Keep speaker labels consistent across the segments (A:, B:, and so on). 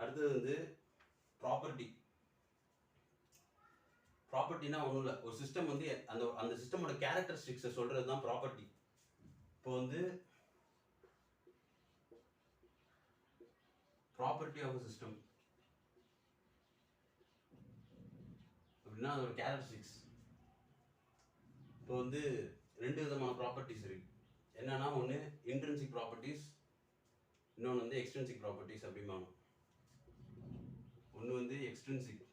A: அடுத்தது வந்து ப்ராப்பர்ட்டி. ப்ராப்பர்ட்டினா ஒன்றும் இல்லை, ஒரு சிஸ்டம் வந்து அந்த சிஸ்டமோட கேரக்டரிஸ்டிக்ஸை சொல்கிறது தான் ப்ராப்பர்ட்டி. இப்போ வந்து ப்ராப்பர்ட்டி ஆஃப் சிஸ்டம் அப்படின்னா அதோட கேரக்டரிஸ்டிக்ஸ். இப்போ வந்து ரெண்டு விதமான ப்ராப்பர்ட்டிஸ் இருக்கு. என்னன்னா ஒன்று இன்ட்ரின்சிக் ப்ராப்பர்ட்டிஸ், இன்னொன்று வந்து எக்ஸ்ட்ரின்சிக் ப்ராப்பர்ட்டிஸ் அப்படிம்பாங்க. ஒன்று வந்து எக்ஸ்ட்ரின்சிக்,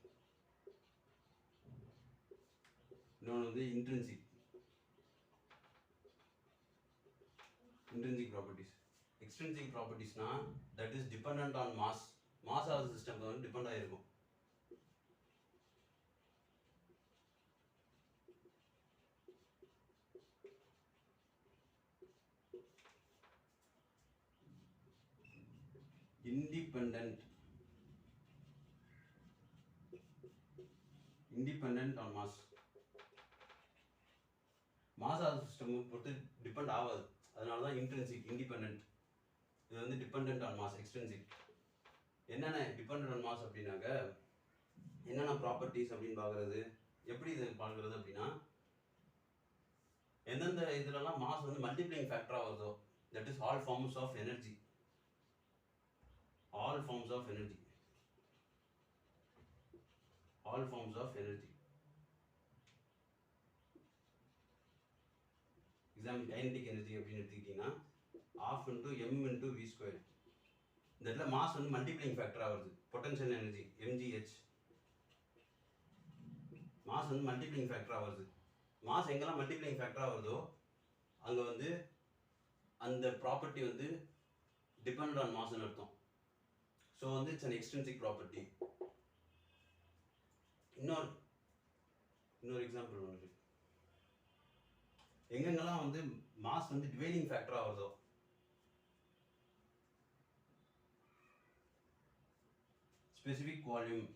A: இன்னொன்று வந்து இன்ட்ரின்சிக் ப்ராப்பர்ட்டிஸ். எக்ஸ்ட்ரின்சிக் ப்ராப்பர்ட்டிஸ்னா that is dependent on mass of system வந்து டிபெண்ட் ஆகிருக்கும். Independent on mass of system பொறுத்து டிபெண்ட் ஆகாது. அதனால தான் இன்ட்ரின்சிக், இண்டிபெண்டன்ட். இது வந்து டிபெண்டன்ட் ஆன் மாஸ், எக்ஸ்ட்ரின்சிக். என்னென்ன டிபெண்டன்ட் ஆன் மாஸ் அப்படின்னாக்க என்னென்ன ப்ராப்பர்ட்டிஸ் அப்படின்னு பார்க்குறது. எப்படி இதை பார்க்குறது அப்படின்னா, எந்தெந்த இதுலலாம் மாஸ் வந்து மல்டிப்ளைங் ஃபேக்டராக வருதோ, that is all forms of energy. All forms of energy. Example kinetic energy அப்படின்னு எடுத்துக்கிட்டீங்கன்னா half into m into v square. இந்த இடத்துல மாஸ் வந்து மல்டிப்ளைங் ஃபேக்டராக வருது. பொட்டன்ஷியல் எனர்ஜி mgh, மாஸ் வந்து மல்டிப்ளைங் ஃபேக்டராக வருது. மாஸ் எங்கெல்லாம் மல்டிப்ளைங் ஃபேக்டராக வருதோ அங்கே வந்து அந்த ப்ராப்பர்ட்டி வந்து டிபெண்ட் ஆன் மாஸ்ன்னு அர்த்தம். ஸோ வந்து இட்ஸ் அன் எக்ஸ்ட்ரின்சிக் ப்ராப்பர்ட்டி. இன்னொரு எக்ஸாம்பிள் ஒன்று இருக்கு. எங்கெங்கெல்லாம் வந்து மாஸ் வந்து டிவைடிங் ஃபேக்டராக வருதோ, specific volume,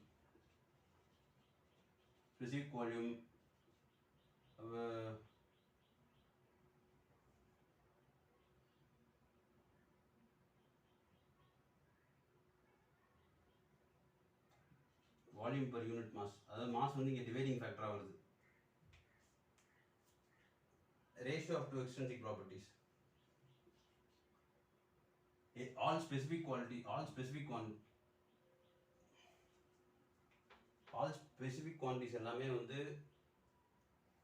A: volume per unit mass, அதாவது மாஸ் வந்து இங்கே டிவைடிங் ஃபேக்டராக வருது. Ratio of two extrinsic properties. All specific quantities எல்லாமே வந்து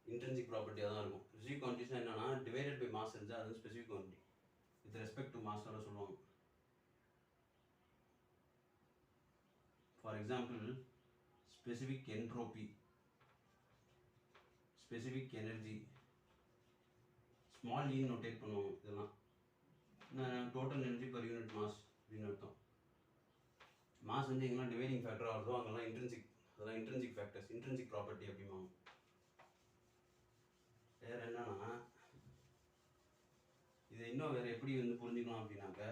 A: intrinsic property-ஆ தான் இருக்கும். Specific quantities என்னன்னா divided by mass இருந்தால் அது specific quantity with respect to mass ஓட சொல்லுவாங்க. For example, specific entropy, specific energy, small ஈன்னு நோட்டேட் பண்ணுவோம். இதெல்லாம் total energy per unit mass அப்படின்னு அர்த்தம். மாஸ் வந்து எங்கெல்லாம் டிவைடிங் ஃபேக்டராக வருதோ அங்கெல்லாம் இன்ட்ரின்சிக், அதெல்லாம் இன்ட்ரின்சிக் ஃபேக்டர்ஸ், இன்ட்ரின்சிக் ப்ராப்பர்ட்டி அப்படிம்பாங்க. வேறு என்னன்னா, இதை இன்னும் வேறு எப்படி வந்து புரிஞ்சுக்கலாம் அப்படின்னாக்க,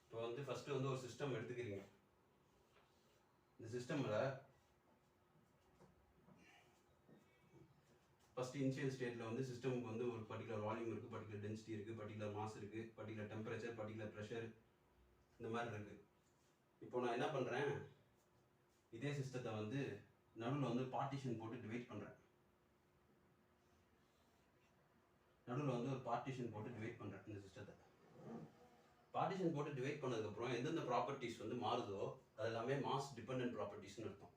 A: இப்போ வந்து ஃபஸ்ட்டு வந்து ஒரு சிஸ்டம் எடுத்துக்கிறீங்க. இந்த சிஸ்டமில் ஃபஸ்ட்டு இனிஷியல் ஸ்டேட்டில் வந்து சிஸ்டமுக்கு வந்து ஒரு பர்டிகுலர் வால்யூம் இருக்குது, பர்டிகுலர் டென்சிட்டி இருக்குது, பர்டிகுலர் மாஸ் இருக்குது, பர்டிகுலர் டெம்பரேச்சர், பர்டிகுலர் ப்ரெஷர், இந்த மாதிரி இருக்குது. இப்போ நான் என்ன பண்ணுறேன், இதே சிஸ்டத்தை வந்து நடுவில் வந்து பார்ட்டிஷன் போட்டு டிவைட் பண்ணுறேன். இந்த சிஸ்டத்தை பார்ட்டிஷன் போட்டு டிவைட் பண்ணதுக்கப்புறம் எந்தெந்த ப்ராப்பர்ட்டிஸ் வந்து மாறுதோ அது எல்லாமே மாஸ் டிபெண்டன்ட் ப்ராப்பர்ட்டிஸ்னு அர்த்தம்.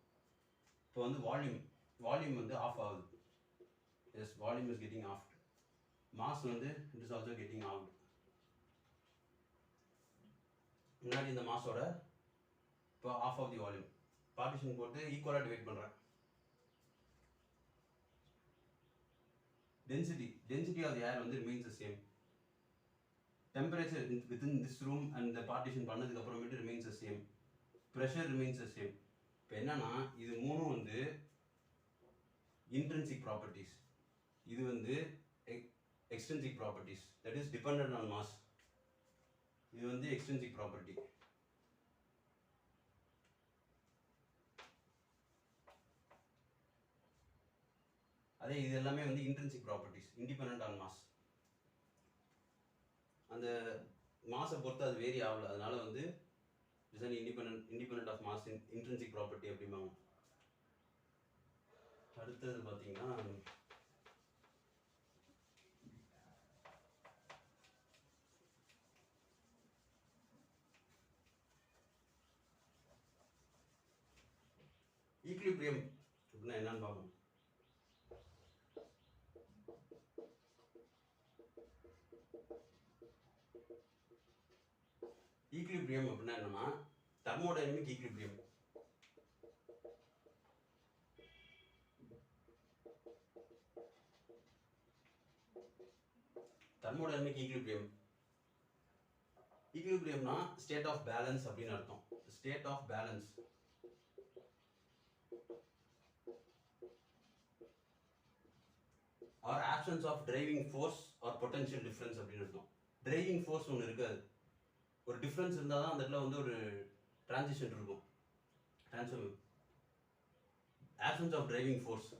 A: இப்போ வந்து வால்யூம் வந்து ஆஃப் ஆகுது. Yes, volume is getting offed. Mass வந்து it is also getting offed. முன்னாடி இந்த மாஸோட இப்போ half of the volume partition போட்டு ஈக்குவலாக டிவைட் பண்ணுறேன். டென்சிட்டி ஆஃப் தி ஏர் வந்து remains the same. Temperature within this room and partition பண்ணதுக்கு அப்புறமேட்டு remains the same. Pressure remains the same. இப்போ என்னன்னா இது மூணும் வந்து இன்ட்ரின்சிக் ப்ராப்பர்ட்டிஸ், இது வந்து extrinsic properties, that is dependent on mass. இது வந்து எக்ஸ்ட்ரின்சிக் ப்ராப்பர்ட்டி. அதே இது எல்லாமே வந்து intrinsic properties, independent on mass. அந்த மாஸை பொறுத்து அது வேரி ஆகல, அதனால வந்து is an independent of mass intrinsic property அப்படிம்பாங்க. அடுத்தது பார்த்தீங்கன்னா ஈக்லிபிரியம் அப்படின்னா என்னன்னு பார்க்கணும். ஈக்லிபிரியம் அப்படின்னா என்னன்னா தெர்மோடைனமிக் ஈக்லிபிரியம். தெர்மோடைனமிக் ஈக்லிபிரியம், ஈக்லிபிரியம்னா ஸ்டேட் ஆஃப் பேலன்ஸ் அப்படின்னு அர்த்தம். State of balance or absence of driving force or potential difference அப்படின்னு அர்த்தம். டிரைவிங் ஃபோர்ஸ் ஒன்று இருக்காது, ஒரு டிஃபரன்ஸ் இருந்தால் தான் அந்த இடத்துல வந்து ஒரு டிரான்சிஷன் இருக்கும். Absence of driving force.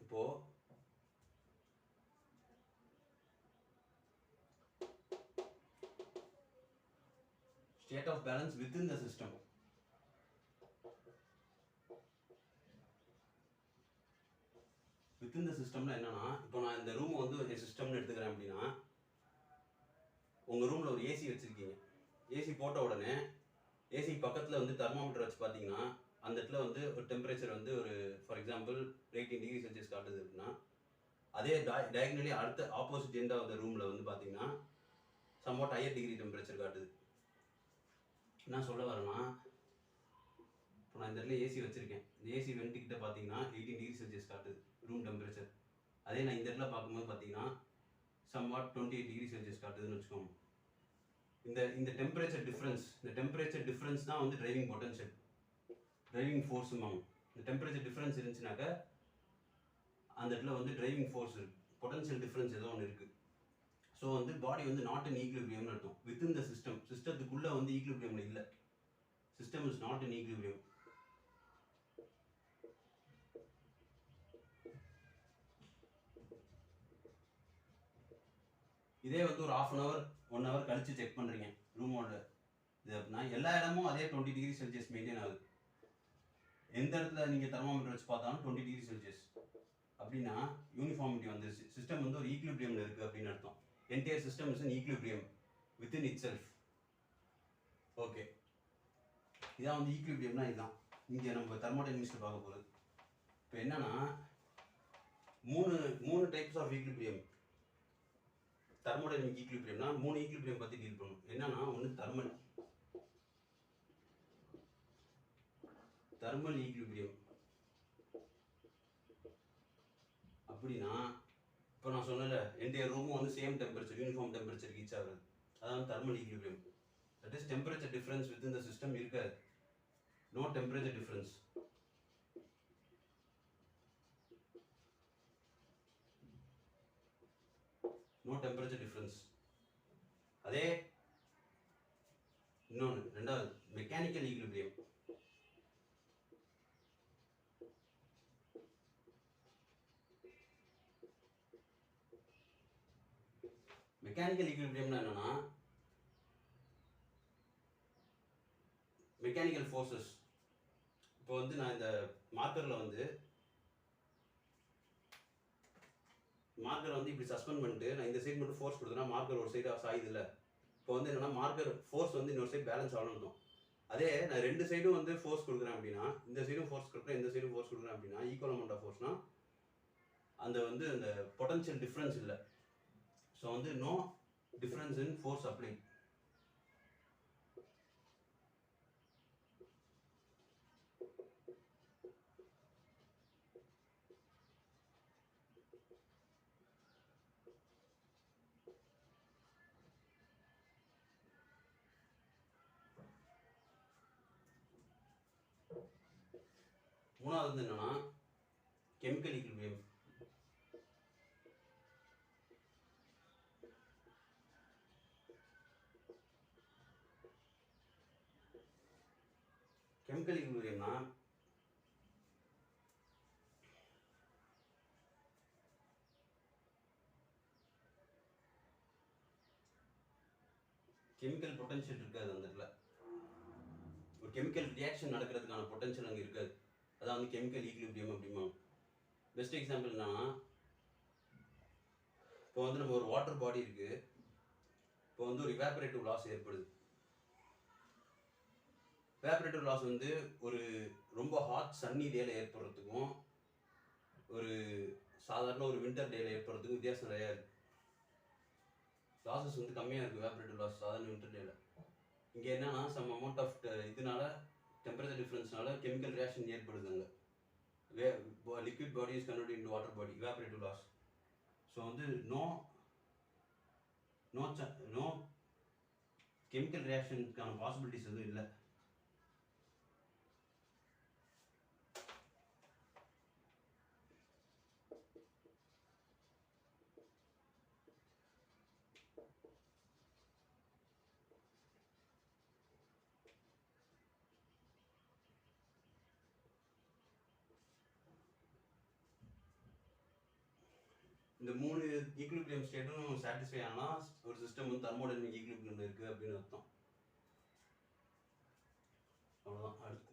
A: இப்போ state of balance within the system. within the systemனா என்னன்னா, இப்போ நான் இந்த ரூம் வந்து ஒரு சிஸ்டம்னு எடுத்துக்கிறேன் அப்படின்னா, உங்க ரூம்ல ஒரு ஏசி வச்சிருக்கீங்க. ஏசி போட்ட உடனே ஏசி பக்கத்துல வந்து தெர்மோமீட்டர் வச்சு பார்த்தீங்கன்னா அந்த இடத்துல வந்து ஒரு டெம்பரேச்சர் வந்து ஒரு ஃபார் எக்ஸாம்பிள் 18 டிகிரி செல்சியஸ் காட்டுது அப்படின்னா, அதே டயகனலி அடுத்த ஆப்போசிட் எண்ட் ஆஃப் த ரூம்ல வந்து பார்த்தீங்கன்னா சம்வாட் ஹையர் டிகிரி டெம்பரேச்சர் காட்டுது. என்ன சொல்ல வரேன்னா, இப்போ நான் இந்த இடத்துல ஏசி வச்சிருக்கேன். இந்த ஏசி வெண்ட் கிட்ட பார்த்தீங்கன்னா 18 டிகிரி செல்சியஸ் காட்டுது ரூம் டெம்பரேச்சர். அதே நான் இந்த இடத்துல பார்க்கும்போது பார்த்தீங்கன்னா சம்வாட் 28 டிகிரி செல்சியஸ் காட்டுதுன்னு வச்சுக்கோங்க. இந்த டெம்பரேச்சர் டிஃபரன்ஸ் தான் வந்து டிரைவிங் பொட்டன்ஷியல், டிரைவிங் ஃபோர்ஸுமாங்க. இந்த டெம்பரேச்சர் டிஃபரன்ஸ் இருந்துச்சுனாக்க அந்த இடத்துல வந்து டிரைவிங் ஃபோர்ஸ் இருக்கு, பொட்டன்ஷியல் டிஃபரன்ஸ் ஏதோ ஒன்று இருக்கு. ஸோ வந்து பாடி வந்து நாட் இன் ஈக்லிபிரியம்னு அர்த்தம். வித்தின் த சிஸ்டம், சிஸ்டத்துக்குள்ள வந்து ஈக்லிபிரியம்ல இல்லை. System is not in equilibrium. இதே வந்து ஒரு 1/2 hour 1 hour கழிச்சு செக் பண்றீங்க ரூமோட இது அப்படின்னா எல்லா இடமும் அதே 20 டிகிரி செல்சியஸ் மெயின்டைன் ஆகுது. எந்த இடத்துல நீங்க தெர்மோமீட்டர் வச்சு பார்த்தாலும் 20 டிகிரி செல்சியஸ் அப்படின்னா யூனிஃபார்மிட்டி வந்துருச்சு. சிஸ்டம் வந்து ஒரு ஈக்லிபிரியம்ல இருக்கு அப்படின்னு அர்த்தம். Entire system is an equilibrium within itself. Okay, இதான் வந்து ஈக்லிபிரியம்னா இதுதான் இங்கே நம்ம தெர்மோடைனமிக்ஸ்ல பார்க்க போகிறது. இப்போ என்னன்னா மூணு டைப்ஸ் ஆஃப் ஈக்லிபிரியம். தெர்மோடைனமிக் ஈக்லிபிரியம்னா 3 ஈக்லிபிரியம் பற்றி டீல் பண்ணும். என்னன்னா ஒன்று தெர்மல் ஈக்லிபிரியம். அப்படின்னா இப்போ நான் சொன்னல என்டையர் ரூமும் வந்து same temperature uniform temperature reach ஆகுது, அதான் thermal equilibrium. That is temperature difference within the system இருக்காது, no temperature difference. No temperature difference. அதே இன்னொன்று ரெண்டாவது மெக்கானிக்கல் ஈக்லிபிரியம். மெக்கானிக்கல் ஈக்லிபிரியம்னா என்னன்னா மெக்கானிக்கல் ஃபோர்ஸஸ். இப்போ வந்து நான் இந்த மார்க்கரை வந்து இப்படி சஸ்பெண்ட் பண்ணிட்டு நான் இந்த சைடு மட்டும் ஃபோர்ஸ் கொடுத்தேன்னா மார்க்கர் ஒரு சைடாக சாயுது இல்லை. இப்போ வந்து என்னன்னா மார்க்கர் ஃபோர்ஸ் வந்து இன்னொரு சைடு பேலன்ஸ் ஆகணும். அதே நான் ரெண்டு சைடும் வந்து ஃபோர்ஸ் கொடுக்குறேன் அப்படின்னா, இந்த சைடும் ஃபோர்ஸ் கொடுக்குறேன் இந்த சைடும் ஃபோர்ஸ் கொடுக்குறேன் அப்படின்னா ஈக்குவல் அமௌண்ட் ஆஃப் ஃபோர்ஸ்னா அந்த வந்து அந்த பொட்டன்ஷியல் டிஃப்ரென்ஸ் இல்லை. ஸோ வந்து no difference in force apply. மூணாவது என்னன்னா கெமிக்கல் ஈக்லிபிரியம். கெமிக்கல் ஈக்லிபிரியம்னா கெமிக்கல் பொட்டன்ஷியல் இருக்காது அந்த இடத்துல. ஒரு கெமிக்கல் ரியாக்ஷன் நடக்கிறதுக்கான பொட்டன்ஷியல் அங்கே இருக்காது. அதான் வந்து கெமிக்கல் ஈக்லிபிரியம் அப்படிம்பாங்க. பெஸ்ட் எக்ஸாம்பிள் என்னன்னா, இப்போ வந்து நம்ம ஒரு வாட்டர் பாடி இருக்கு. இப்போ வந்து ஒரு இவாபரேட்டிவ் லாஸ் ஏற்படுது. இவாபரேட்டிவ் லாஸ் வந்து ஒரு ரொம்ப ஹாட் சன்னி டேல ஏற்படுறதுக்கும் ஒரு சாதாரண ஒரு வின்டர் டேல ஏற்படுறதுக்கும் வித்தியாசம் நிறையா இருக்கு. லாஸஸ் வந்து கம்மியாக இருக்குது இவாபரேட்டிவ் லாஸ் சாதாரண வின்டர் டேல. இங்கே என்னன்னா சம் அமௌண்ட் ஆஃப் இதனால டெம்பரேச்சர் டிஃப்ரென்ஸ்னால கெமிக்கல் ரியாக்ஷன் ஏற்படுது அங்கே. Liquid body is converted into water body, evaporative loss. So வந்து நோ கெமிக்கல் ரியாக்ஷனுக்கான பாசிபிலிட்டிஸ் எதுவும் இல்லை. இந்த 3 ஈக்லிபிரியம் ஸ்டேட்டும் சாட்டிஸ்ஃபை ஆனால் ஒரு சிஸ்டம் வந்து தெர்மோடைனமிக் ஈக்லிபிரியம் இருக்குது அப்படின்னு அர்த்தம். அவ்வளோதான். அடுத்து